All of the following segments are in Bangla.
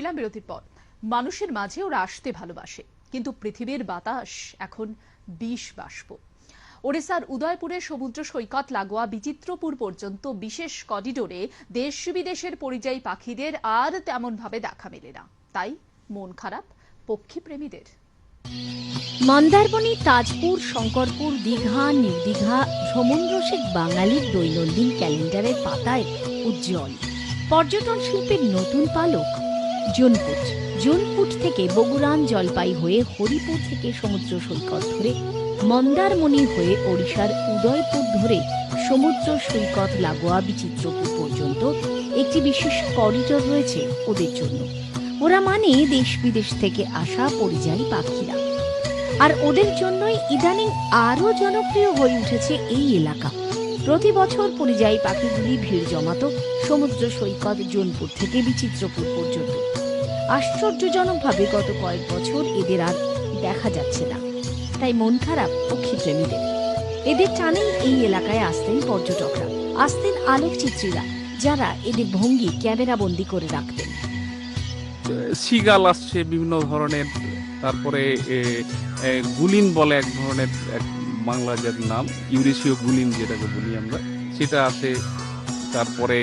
ফিরলাম বিরতির পর। মানুষের মাঝে ওরা আসতে ভালোবাসে, কিন্তু পৃথিবীর বাতাস এখন বিষ বাষ্প। ওড়িশার উদয়পুরের সমুদ্র সৈকত লাগোয়া বিচিত্রপুর পর্যন্ত বিশেষ করিডোরে দেশ বিদেশের পরিযায়ী পাখিদের আর তেমন ভাবে দেখা মেলে না। তাই মন খারাপ পক্ষীপ্রেমীদের। মন্দারমণি, তাজপুর, শঙ্করপুর, দীঘা, নির্দীঘা ভ্রমণরসিক বাঙালির দৈনন্দিন ক্যালেন্ডারের পাতায় উজ্জ্বল। পর্যটন শিল্পের নতুন পালক জোনপুট থেকে বগুড়ান জলপাই হয়ে হরিপুর থেকে সমুদ্র সৈকত ধরে মন্দারমণি হয়ে ওড়িশার উদয়পুর ধরে সমুদ্র সৈকত লাগোয়া বিচিত্রপুর পর্যন্ত একটি বিশেষ করিডোর রয়েছে ওদের জন্য। ওরা মানে দেশ বিদেশ থেকে আসা পরিযায়ী পাখিরা, আর ওদের জন্যই ইদানিং আরো জনপ্রিয় হয়ে উঠেছে এই এলাকা। প্রতি বছর পরিযায়ী পাখিগুলি ভিড় জমাত সমুদ্র সৈকত জোনপুর থেকে বিচিত্রপুর পর্যন্ত। আশ্চর্যজনকভাবে গত কয়েক বছর এদের আর দেখা যাচ্ছে না, তাই মন খারাপ পক্ষীপ্রেমীদের। এদের টানেই এই এলাকায় আসতেন পর্যটকরা, আসতেন আলোকচিত্রীরা, যারা এদের ভঙ্গি ক্যামেরা বন্দী করে রাখতেন। সিগাল আসছে বিভিন্ন ধরনের, তারপরে গুলিন বলে এক ধরনের বাংলা যার নাম ইউরেশীয় গুলিন যেটাকে বলি আমরা, সেটা আছে। তারপরে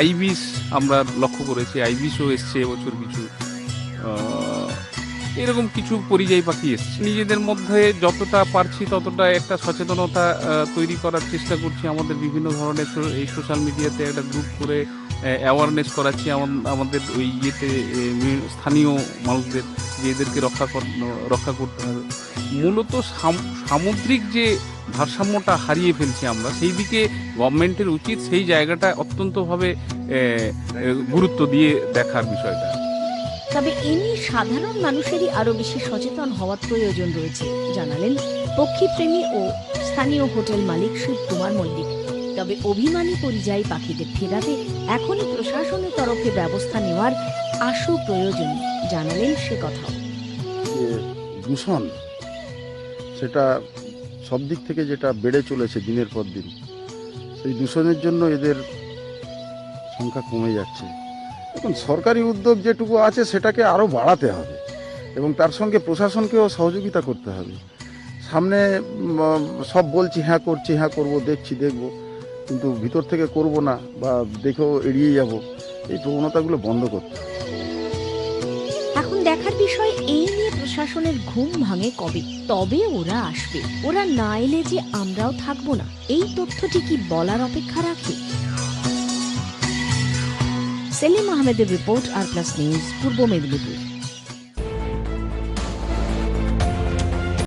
আইবিস আমরা লক্ষ্য করেছি, আইবিসও এসছে এবছর কিছু। এরকম কিছু পরিযায়ী পাখি এসছে। নিজেদের মধ্যে যতটা পারছি ততটা একটা সচেতনতা তৈরি করার চেষ্টা করছি। আমাদের বিভিন্ন ধরনের এই সোশ্যাল মিডিয়াতে একটা গ্রুপ করে অ্যাওয়ারনেস করাচ্ছি আমাদের ওই ইয়েতে স্থানীয় মানুষদের, যে এদেরকে রক্ষা করতে হবে। মূলত সামুদ্রিক যে ভারসাম্যটা হারিয়ে ফেলছি আমরা, সেই দিকে গভর্নমেন্টের উচিত সেই জায়গাটা অত্যন্তভাবে গুরুত্ব দিয়ে দেখার বিষয়টা। তবে এ নিয়ে সাধারণ মানুষেরই আরো বেশি সচেতন হওয়ার প্রয়োজন রয়েছে, জানালেন পক্ষীপ্রেমী ও স্থানীয় হোটেল মালিক শিবকুমার মল্লিক। তবে অভিমানী পরিযায়ী পাখিদের ফেরাতে এখনই প্রশাসনের তরফে ব্যবস্থা নেওয়ার আশু প্রয়োজন, জানালেন সে কথাও। দূষণ সেটা সব দিক থেকে যেটা বেড়ে চলেছে দিনের পর দিন, সেই দূষণের জন্য এদের সংখ্যা কমে যাচ্ছে। এখন সরকারি উদ্যোগ যেটুকু আছে সেটাকে আরও বাড়াতে হবে এবং তার সঙ্গে প্রশাসনকেও সহযোগিতা করতে হবে। সামনে সব বলছি হ্যাঁ করছি, হ্যাঁ করব, দেখছি দেখব, কিন্তু ভিতর থেকে করব না বা দেখেও এড়িয়ে যাব, এই প্রবণতাগুলো বন্ধ করতে হবে। এখন দেখার বিষয় এই নিয়ে প্রশাসনের ঘুম ভাঙে কবে, তবে ওরা আসবে। ওরা না এলে যে আমরাও থাকবো না, এই তথ্যটি কি বলার অপেক্ষা রাখে? সেলিম আহমেদের রিপোর্ট, আর প্লাস নিউজ, পূর্ব মেদিনীপুর।